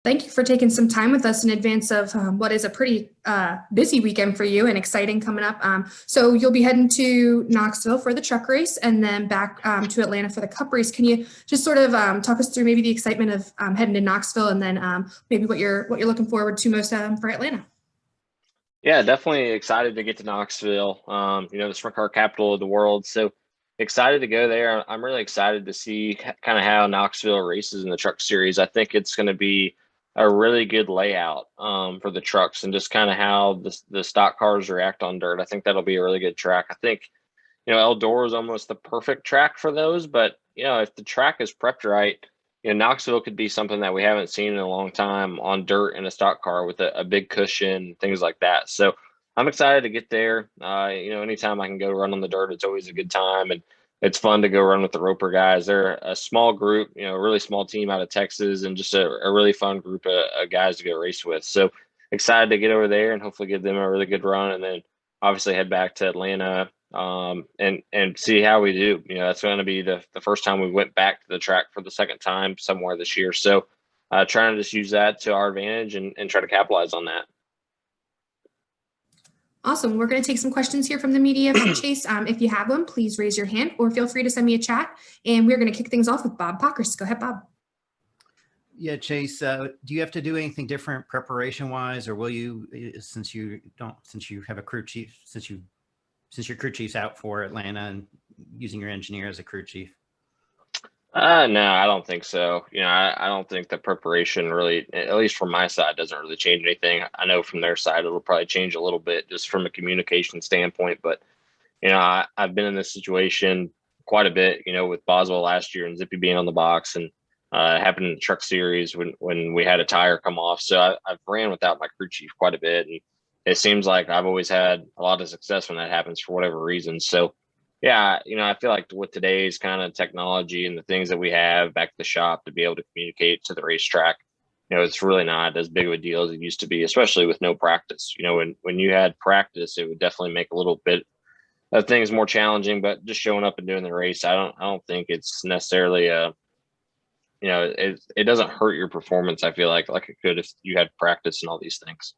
Thank you for taking some time with us in advance of what is a pretty busy weekend for you and exciting coming up. So you'll be heading to Knoxville for the truck race and then back to Atlanta for the Cup race. Can you just sort of talk us through maybe the excitement of heading to Knoxville and then maybe what you're looking forward to most for Atlanta? Yeah, definitely excited to get to Knoxville. The sprint car capital of the world. So excited to go there. I'm really excited to see kind of how Knoxville races in the truck series. I think it's going to be a really good layout for the trucks and just kind of how the stock cars react on dirt. I think that'll be a really good track. I think, Eldora is almost the perfect track for those, but if the track is prepped right, Knoxville could be something that we haven't seen in a long time on dirt in a stock car with a big cushion, things like that. So I'm excited to get there. Anytime I can go run on the dirt, it's always a good time. And it's fun to go run with the Roper guys. They're a small group, a really small team out of Texas and just a really fun group of guys to go race with. So excited to get over there and hopefully give them a really good run. And then obviously head back to Atlanta and see how we do. That's going to be the first time we went back to the track for the second time somewhere this year. So trying to just use that to our advantage and try to capitalize on that. Awesome. We're going to take some questions here from the media for Chase. If you have one, please raise your hand or feel free to send me a chat. And we're going to kick things off with Bob Pockers. Go ahead, Bob. Yeah, Chase, do you have to do anything different preparation wise, or will you, since you have a crew chief, since your crew chief's out for Atlanta and using your engineer as a crew chief? No, I don't think so. I don't think the preparation really, at least from my side, doesn't really change anything. I know from their side, it'll probably change a little bit just from a communication standpoint. But, I've been in this situation quite a bit, with Boswell last year and Zippy being on the box, and happened in the truck series when we had a tire come off. So I've ran without my crew chief quite a bit. And it seems like I've always had a lot of success when that happens for whatever reason. So, yeah, I feel like with today's kind of technology and the things that we have back at the shop to be able to communicate to the racetrack, it's really not as big of a deal as it used to be, especially with no practice. When you had practice, it would definitely make a little bit of things more challenging. But just showing up and doing the race, I don't think it's necessarily it doesn't hurt your performance. I feel like it could if you had practice and all these things.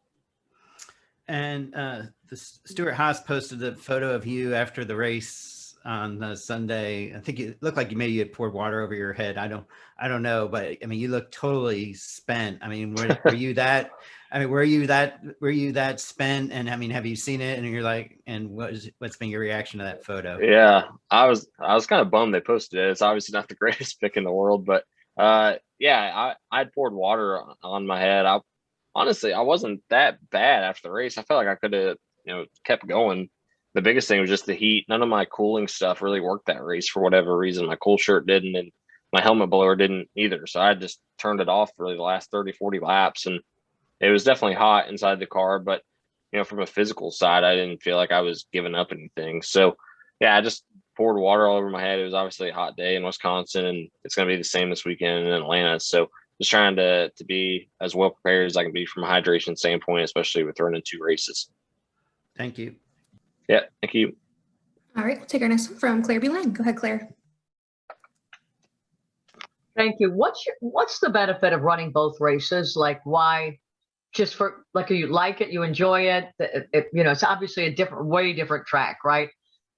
And the Stuart Haas posted a photo of you after the race on Sunday. I think it looked like maybe you had poured water over your head. I don't know, but I mean, you look totally spent. I mean, were you that? I mean, were you that spent? And I mean, have you seen it? And you're like, and what's been your reaction to that photo? Yeah, I was kind of bummed they posted it. It's obviously not the greatest pick in the world, but yeah, I'd poured water on my head. Honestly, I wasn't that bad after the race. I felt like I could have, kept going. The biggest thing was just the heat. None of my cooling stuff really worked that race for whatever reason. My cool shirt didn't, and my helmet blower didn't either. So I just turned it off for the last 30, 40 laps. And it was definitely hot inside the car. But, from a physical side, I didn't feel like I was giving up anything. So, yeah, I just poured water all over my head. It was obviously a hot day in Wisconsin, and it's going to be the same this weekend in Atlanta. So just trying to be as well prepared as I can be from a hydration standpoint, especially with running 2 races. Thank you. Yeah, thank you. All right, we'll take our next one from Claire Beeline. Go ahead, Claire. Thank you. What's the benefit of running both races? Like, why? Just for you like it, you enjoy it. It's obviously a way different track, right?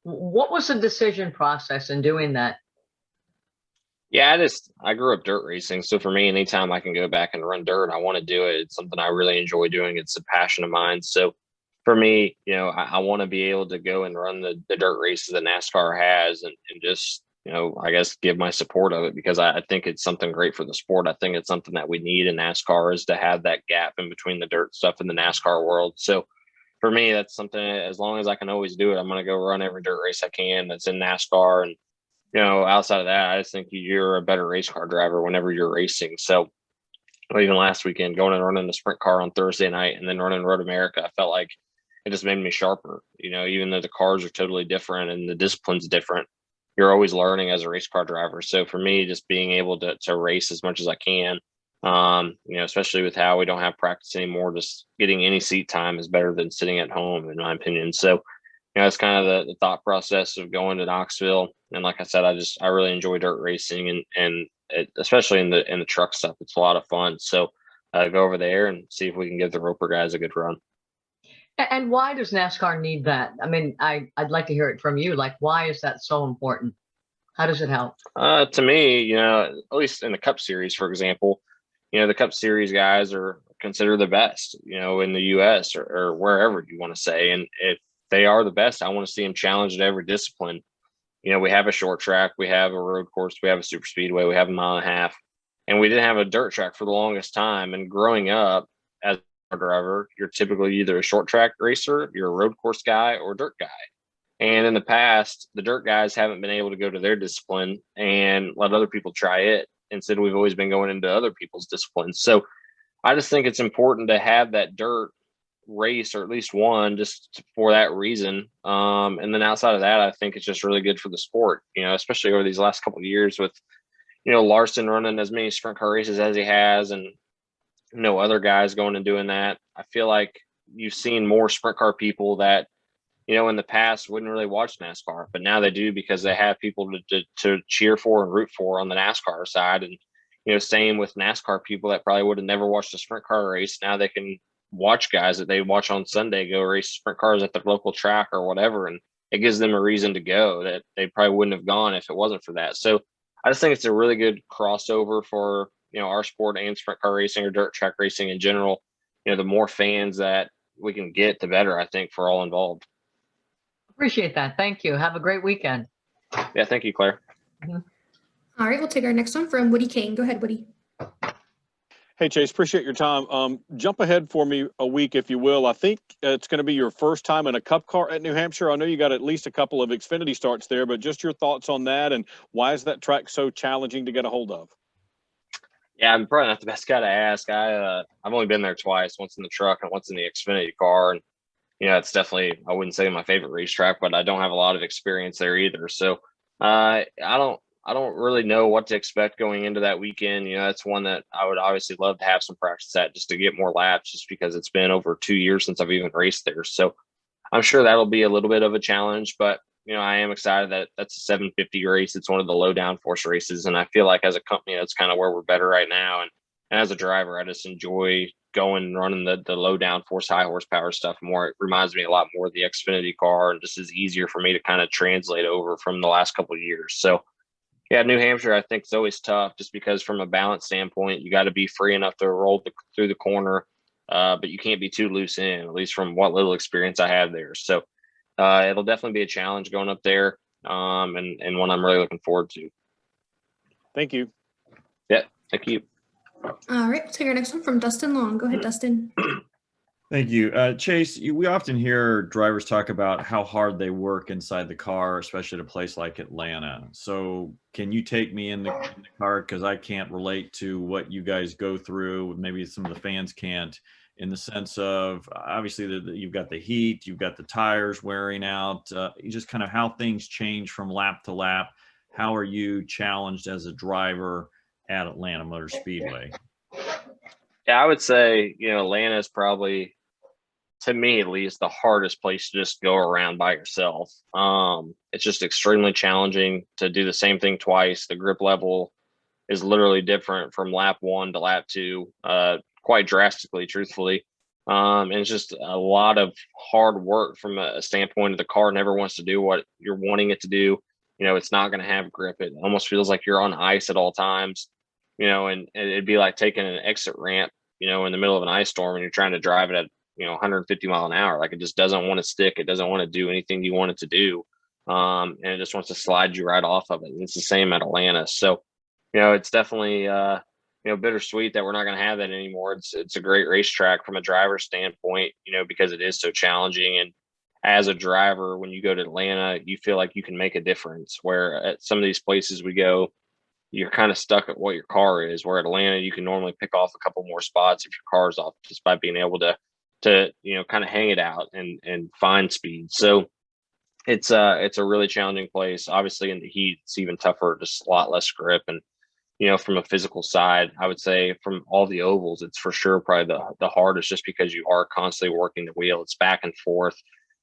What was the decision process in doing that? Yeah, I grew up dirt racing. So for me, anytime I can go back and run dirt, I want to do it. It's something I really enjoy doing. It's a passion of mine. So for me, I want to be able to go and run the dirt races that NASCAR has and just, I guess give my support of it because I think it's something great for the sport. I think it's something that we need in NASCAR is to have that gap in between the dirt stuff in the NASCAR world. So for me, that's something, as long as I can always do it, I'm going to go run every dirt race I can that's in NASCAR. And, outside of that, I just think you're a better race car driver whenever you're racing. So even last weekend, going and running the sprint car on Thursday night and then running Road America, I felt like it just made me sharper. Even though the cars are totally different and the discipline's different, you're always learning as a race car driver. So for me, just being able to race as much as I can, especially with how we don't have practice anymore, just getting any seat time is better than sitting at home, in my opinion. So, it's kind of the thought process of going to Knoxville. And like I said, I really enjoy dirt racing and especially in the truck stuff. It's a lot of fun. So go over there and see if we can give the Roper guys a good run. And why does NASCAR need that? I mean, I'd like to hear it from you. Like, why is that so important? How does it help? To me, at least in the Cup Series, for example, the Cup Series guys are considered the best, in the U.S. or wherever you want to say. And if they are the best, I want to see them challenged at every discipline. We have a short track, we have a road course, we have a super speedway, we have a mile and a half, and we didn't have a dirt track for the longest time. And growing up as a driver, you're typically either a short track racer, you're a road course guy, or a dirt guy. And in the past, the dirt guys haven't been able to go to their discipline and let other people try it. Instead, we've always been going into other people's disciplines. So I just think it's important to have that dirt race, or at least one, just for that reason. And then outside of that, I think it's just really good for the sport, especially over these last couple of years with, Larson running as many sprint car races as he has, and other guys going and doing that. I feel like you've seen more sprint car people that, in the past wouldn't really watch NASCAR, but now they do because they have people to cheer for and root for on the NASCAR side. And, same with NASCAR people that probably would have never watched a sprint car race. Now they can watch guys that they watch on Sunday go race sprint cars at the local track or whatever. And it gives them a reason to go that they probably wouldn't have gone if it wasn't for that. So I just think it's a really good crossover for, our sport and sprint car racing or dirt track racing in general. The more fans that we can get, the better, I think, for all involved. Appreciate that. Thank you. Have a great weekend. Yeah, thank you, Claire. All right, we'll take our next one from Woody Kane. Go ahead, Woody. Hey, Chase, appreciate your time. Jump ahead for me a week, if you will. I think it's going to be your first time in a Cup car at New Hampshire. I know you got at least a couple of Xfinity starts there, but just your thoughts on that, and why is that track so challenging to get a hold of? Yeah, I'm probably not the best guy to ask. I've only been there twice, once in the truck and once in the Xfinity car. And, it's definitely, I wouldn't say my favorite racetrack, but I don't have a lot of experience there either. So I don't really know what to expect going into that weekend. That's one that I would obviously love to have some practice at just to get more laps, just because it's been over 2 years since I've even raced there. So I'm sure that'll be a little bit of a challenge, but I am excited that that's a 750 race. It's one of the low downforce races. And I feel like as a company, that's kind of where we're better right now. And as a driver, I just enjoy going and running the low downforce, high horsepower stuff more. It reminds me a lot more of the Xfinity car, and just is easier for me to kind of translate over from the last couple of years. So yeah, New Hampshire, I think, is always tough just because from a balance standpoint, you got to be free enough to roll through the corner, but you can't be too loose in, at least from what little experience I have there. So it'll definitely be a challenge going up there, and one I'm really looking forward to. Thank you. Yeah, thank you. All right, we'll take our next one from Dustin Long. Go ahead, Dustin. Thank you. Chase, we often hear drivers talk about how hard they work inside the car, especially at a place like Atlanta. So can you take me in the car? Because I can't relate to what you guys go through. Maybe some of the fans can't, in the sense of, obviously, you've got the heat, you've got the tires wearing out, just kind of how things change from lap to lap. How are you challenged as a driver at Atlanta Motor Speedway? Yeah, I would say, Atlanta is probably, to me at least, the hardest place to just go around by yourself. It's just extremely challenging to do the same thing twice. The grip level is literally different from lap 1 to lap 2, quite drastically, truthfully. And it's just a lot of hard work from a standpoint of the car never wants to do what you're wanting it to do. It's not going to have grip. It almost feels like you're on ice at all times. And it'd be like taking an exit ramp, in the middle of an ice storm, and you're trying to drive it at, 150 mile an hour. Like, it just doesn't want to stick. It doesn't want to do anything you want it to do. And it just wants to slide you right off of it. And it's the same at Atlanta. So, it's definitely, bittersweet that we're not going to have that anymore. It's a great racetrack from a driver's standpoint, because it is so challenging. And as a driver, when you go to Atlanta, you feel like you can make a difference, where at some of these places we go, you're kind of stuck at what your car is, where at Atlanta, you can normally pick off a couple more spots if your car's off, just by being able to kind of hang it out and find speed. So it's a really challenging place. Obviously in the heat, it's even tougher, just a lot less grip. And, from a physical side, I would say from all the ovals, it's for sure probably the hardest, just because you are constantly working the wheel. It's back and forth.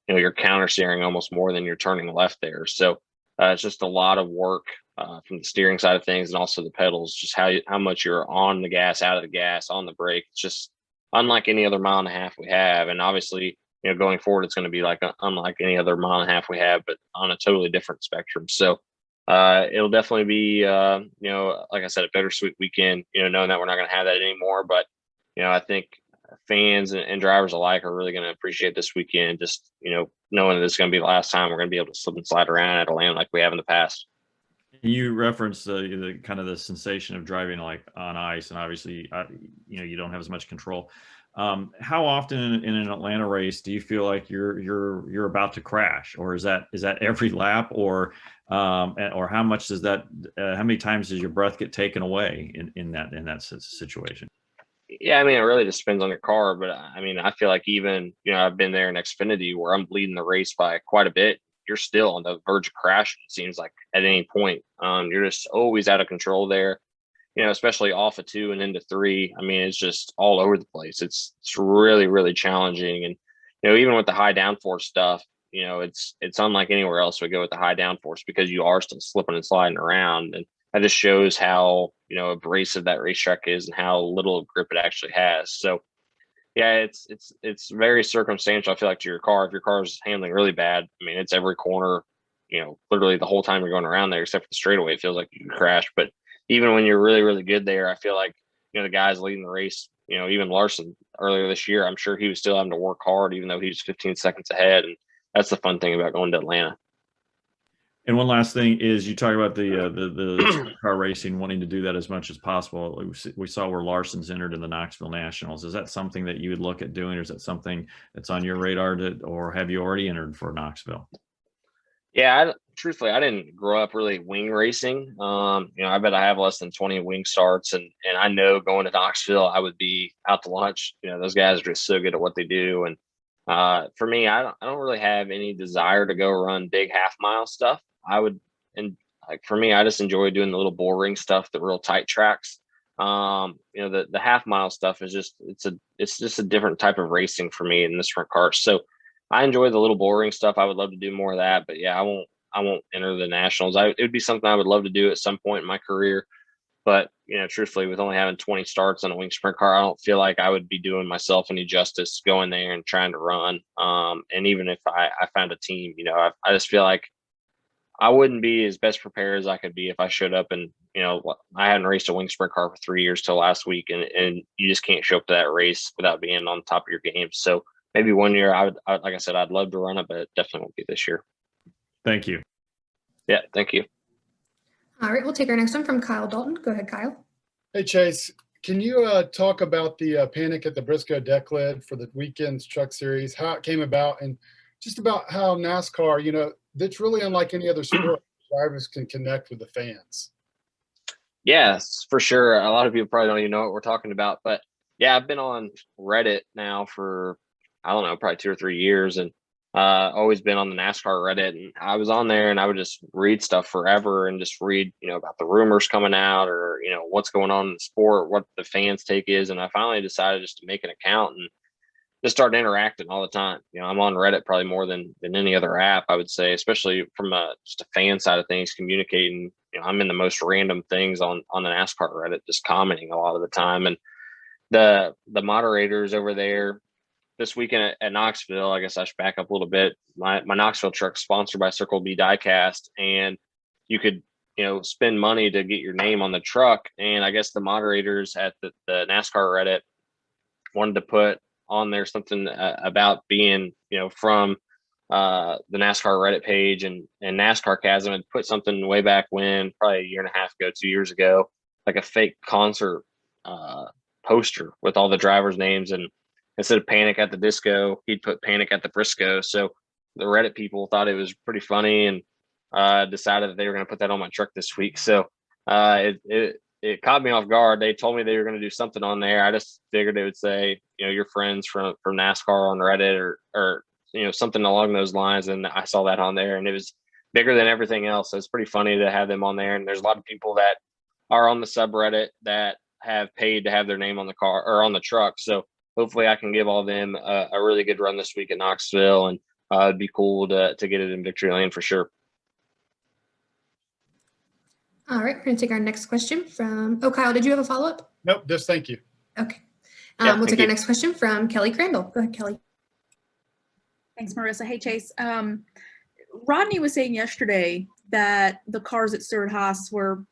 You're counter steering almost more than you're turning left there. So it's just a lot of work from the steering side of things, and also the pedals, just how much you're on the gas, out of the gas, on the brake. It's just unlike any other mile and a half we have. And obviously, going forward, it's going to be like unlike any other mile and a half we have, but on a totally different spectrum. So it'll definitely be, like I said, a bittersweet weekend, knowing that we're not going to have that anymore. But, I think fans and drivers alike are really going to appreciate this weekend, just, knowing that this is going to be the last time we're going to be able to slip and slide around at Atlanta like we have in the past. You referenced the kind of the sensation of driving like on ice, and obviously, you don't have as much control. How often in an Atlanta race do you feel like you're about to crash, or is that every lap, or how much does that? How many times does your breath get taken away in that situation? Yeah, I mean, it really just depends on your car, but I mean, I feel like even, I've been there in Xfinity where I'm leading the race by quite a bit. You're still on the verge of crashing, it seems like, at any point. You're just always out of control there, especially off of 2 and into 3. I mean, it's just all over the place. It's really, really challenging. And, even with the high downforce stuff, it's unlike anywhere else we go with the high downforce, because you are still slipping and sliding around. And that just shows how, abrasive that racetrack is and how little grip it actually has. So, yeah, it's very circumstantial, I feel like, to your car. If your car is handling really bad, I mean, it's every corner, literally the whole time you're going around there, except for the straightaway, it feels like you can crash. But even when you're really, really good there, I feel like, the guys leading the race, even Larson earlier this year, I'm sure he was still having to work hard, even though he was 15 seconds ahead. And that's the fun thing about going to Atlanta. And one last thing is, you talk about the car racing, wanting to do that as much as possible. We saw where Larson's entered in the Knoxville Nationals. Is that something that you would look at doing, or is that something that's on your radar, or have you already entered for Knoxville? Yeah, truthfully, I didn't grow up really wing racing. I bet I have less than 20 wing starts, and I know going to Knoxville, I would be out to lunch. Those guys are just so good at what they do. And for me, I don't really have any desire to go run big half mile stuff. For me, I just enjoy doing the little bull ring stuff, the real tight tracks. The half mile stuff is it's just a different type of racing for me in this front car. So I enjoy the little bull ring stuff. I would love to do more of that, but yeah, I won't enter the Nationals. It would be something I would love to do at some point in my career. But, truthfully, with only having 20 starts on a wing sprint car, I don't feel like I would be doing myself any justice going there and trying to run. And even if I found a team, I just feel like I wouldn't be as best prepared as I could be if I showed up and, I hadn't raced a wing sprint car for 3 years till last week, and you just can't show up to that race without being on top of your game. So maybe one year like I said, I'd love to run it, but it definitely won't be this year. Thank you. Yeah, thank you. All right, we'll take our next one from Kyle Dalton. Go ahead, Kyle. Hey, Chase, can you talk about the panic at the Briscoe deck lid for the weekend's truck series, how it came about, and just about how NASCAR, that's really unlike any other sport. Drivers can connect with the fans. Yes, for sure. A lot of people probably don't even know what we're talking about, but yeah, I've been on Reddit now for, I don't know, probably 2 or 3 years, and always been on the NASCAR Reddit. And I was on there and I would just read stuff forever and just read, about the rumors coming out, or, what's going on in the sport, what the fans' take is. And I finally decided just to make an account and just start interacting all the time. I'm on Reddit probably more than any other app, I would say, especially from just a fan side of things, communicating. I'm in the most random things on the NASCAR Reddit, just commenting a lot of the time. And the moderators over there this weekend at Knoxville, I guess I should back up a little bit. My Knoxville truck's sponsored by Circle B Diecast, and you could, spend money to get your name on the truck. And I guess the moderators at the NASCAR Reddit wanted to put on there something about being, from the NASCAR Reddit page, and NASCAR Chasm had put something way back when, probably a year and a half ago, 2 years ago, like a fake concert poster with all the drivers' names, and instead of Panic at the Disco, he'd put Panic at the Briscoe. So the Reddit people thought it was pretty funny, and decided that they were going to put that on my truck this week. So it caught me off guard. They told me they were going to do something on there. I just figured they would say, your friends from NASCAR on Reddit, or something along those lines. And I saw that on there, and it was bigger than everything else. So it's pretty funny to have them on there. And there's a lot of people that are on the subreddit that have paid to have their name on the car or on the truck. So hopefully I can give all of them a really good run this week in Knoxville, and it'd be cool to get it in victory lane for sure. All right, we're going to take our next question from, Kyle, did you have a follow-up? Nope, just thank you. Okay. Yeah, We'll thank take our you. next question from Kelly Crandall. Go ahead, Kelly. Thanks, Marissa. Hey, Chase. Rodney was saying yesterday that the cars at Stewart Haas were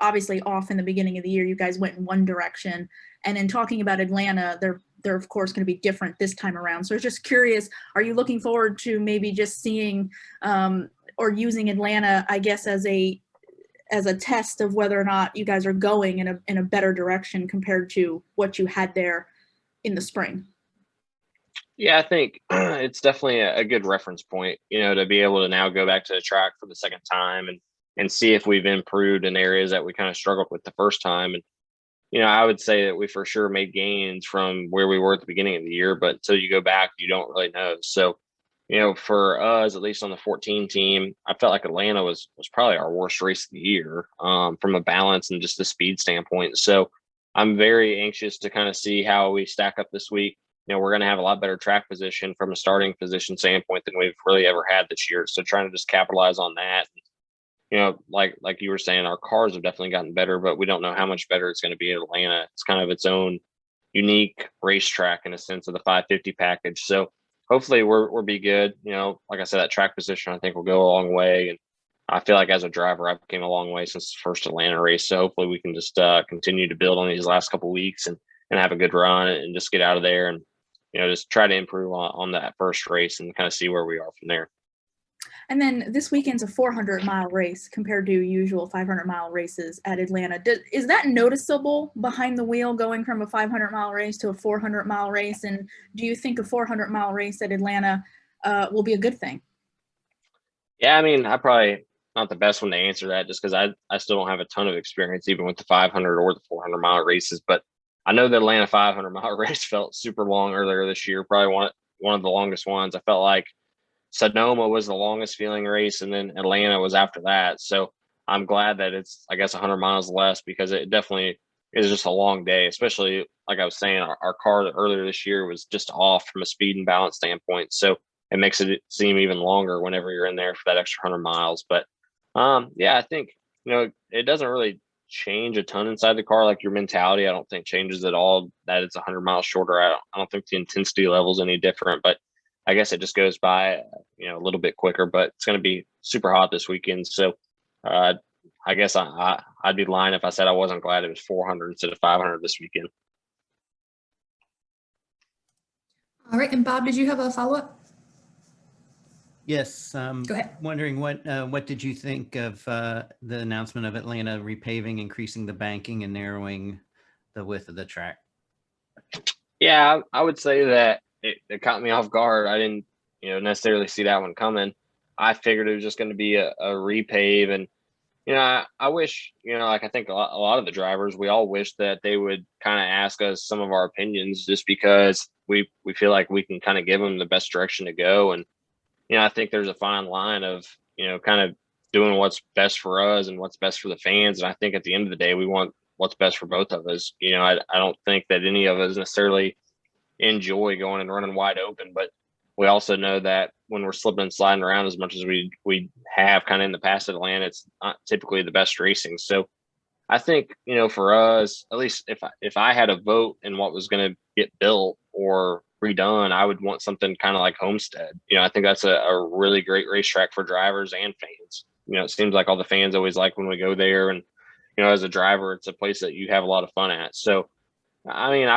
obviously off in the beginning of the year. You guys went in one direction. And in talking about Atlanta, they're of course going to be different this time around. So I was just curious, are you looking forward to maybe just seeing or using Atlanta, I guess, as a test of whether or not you guys are going in a better direction compared to what you had there in the spring? Yeah, I think it's definitely a good reference point, to be able to now go back to the track for the second time and see if we've improved in areas that we kind of struggled with the first time. And, I would say that we for sure made gains from where we were at the beginning of the year, but until you go back, you don't really know. So, for us, at least on the 14 team, I felt like Atlanta was probably our worst race of the year from a balance and just a speed standpoint. So I'm very anxious to kind of see how we stack up this week. We're going to have a lot better track position from a starting position standpoint than we've really ever had this year. So trying to just capitalize on that. Like you were saying, our cars have definitely gotten better, but we don't know how much better it's going to be in Atlanta. It's kind of its own unique racetrack in a sense of the 550 package. So hopefully we'll be good. Like I said, that track position I think will go a long way. And I feel like as a driver, I've came a long way since the first Atlanta race. So hopefully we can just continue to build on these last couple of weeks and have a good run and just get out of there and just try to improve on that first race and kind of see where we are from there. And then this weekend's a 400-mile race compared to usual 500-mile races at Atlanta. Is that noticeable behind the wheel going from a 500-mile race to a 400-mile race? And do you think a 400-mile race at Atlanta will be a good thing? Yeah, I mean, I probably not the best one to answer that just because I still don't have a ton of experience even with the 500 or the 400-mile races. But I know the Atlanta 500-mile race felt super long earlier this year, probably one of the longest ones. I felt like Sonoma was the longest feeling race, and then Atlanta was after that. So I'm glad that it's, I guess, 100 miles less because it definitely is just a long day, especially like I was saying, our car earlier this year was just off from a speed and balance standpoint. So it makes it seem even longer whenever you're in there for that extra 100 miles. But yeah, I think, it doesn't really change a ton inside the car. Like your mentality, I don't think changes at all that it's 100 miles shorter. I don't think the intensity level is any different, but I guess it just goes by, a little bit quicker, but it's going to be super hot this weekend. So I guess I'd be lying if I said I wasn't glad it was 400 instead of 500 this weekend. All right. And Bob, did you have a follow-up? Yes. Go ahead. Wondering what did you think of the announcement of Atlanta repaving, increasing the banking and narrowing the width of the track? Yeah, I would say that it caught me off guard. I didn't, necessarily see that one coming. I figured it was just going to be a repave. And, I wish, like I think a lot of the drivers, we all wish that they would kind of ask us some of our opinions just because we feel like we can kind of give them the best direction to go. And, I think there's a fine line of, kind of doing what's best for us and what's best for the fans. And I think at the end of the day, we want what's best for both of us. I don't think that any of us necessarily enjoy going and running wide open, but we also know that when we're slipping and sliding around as much as we have kind of in the past at Atlanta, it's not typically the best racing. So I think, for us, at least if I had a vote in what was going to get built or redone, I would want something kind of like Homestead. I think that's a really great racetrack for drivers and fans. It seems like all the fans always like when we go there, and as a driver, it's a place that you have a lot of fun at. So, I mean,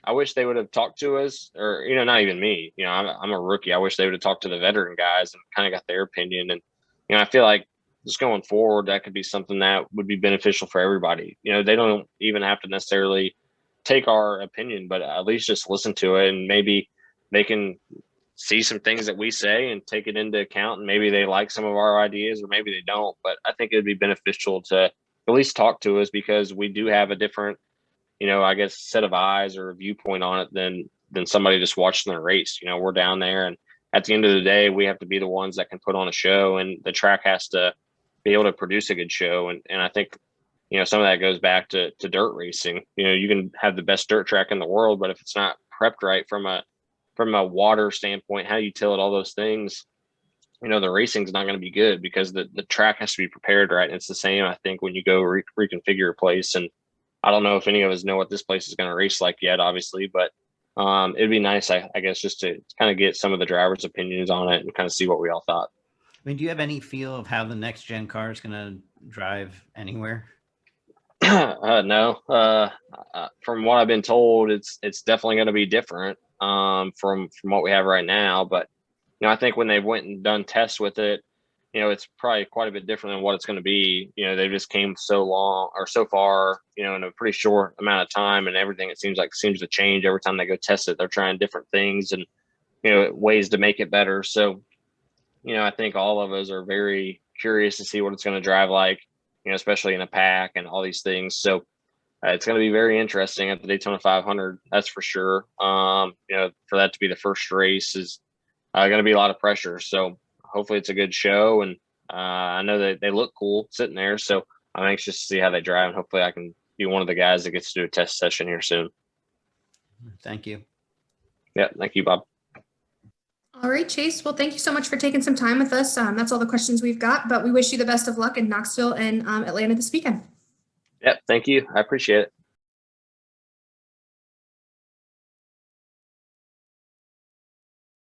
I wish they would have talked to us, or not even me. I'm a rookie. I wish they would have talked to the veteran guys and kind of got their opinion. And I feel like just going forward, that could be something that would be beneficial for everybody. They don't even have to necessarily take our opinion, but at least just listen to it, and maybe they can see some things that we say and take it into account. And maybe they like some of our ideas, or maybe they don't. But I think it would be beneficial to at least talk to us, because we do have a different, I guess, set of eyes or a viewpoint on it than somebody just watching the race. We're down there, and at the end of the day, we have to be the ones that can put on a show, and the track has to be able to produce a good show. And I think, some of that goes back to dirt racing. You can have the best dirt track in the world, but if it's not prepped right from a water standpoint, how you till it, all those things, the racing's not going to be good because the track has to be prepared right. And it's the same, I think, when you go reconfigure a place. And I don't know if any of us know what this place is going to race like yet, obviously, but it'd be nice, I guess, just to kind of get some of the drivers' opinions on it and kind of see what we all thought. I mean, do you have any feel of how the next gen car is going to drive anywhere? No. From what I've been told, it's definitely going to be different from what we have right now. But I think when they went and done tests with it, it's probably quite a bit different than what it's going to be. They just came so far, in a pretty short amount of time, and everything it seems to change every time they go test it. They're trying different things and ways to make it better. So, I think all of us are very curious to see what it's going to drive like, especially in a pack and all these things. So it's going to be very interesting at the Daytona 500. That's for sure. For that to be the first race is going to be a lot of pressure. So hopefully it's a good show. And I know that they look cool sitting there. So I'm anxious to see how they drive. And hopefully I can be one of the guys that gets to do a test session here soon. Thank you. Yeah. Thank you, Bob. All right, Chase. Well, thank you so much for taking some time with us. That's all the questions we've got, but we wish you the best of luck in Knoxville and Atlanta this weekend. Yep. Thank you. I appreciate it.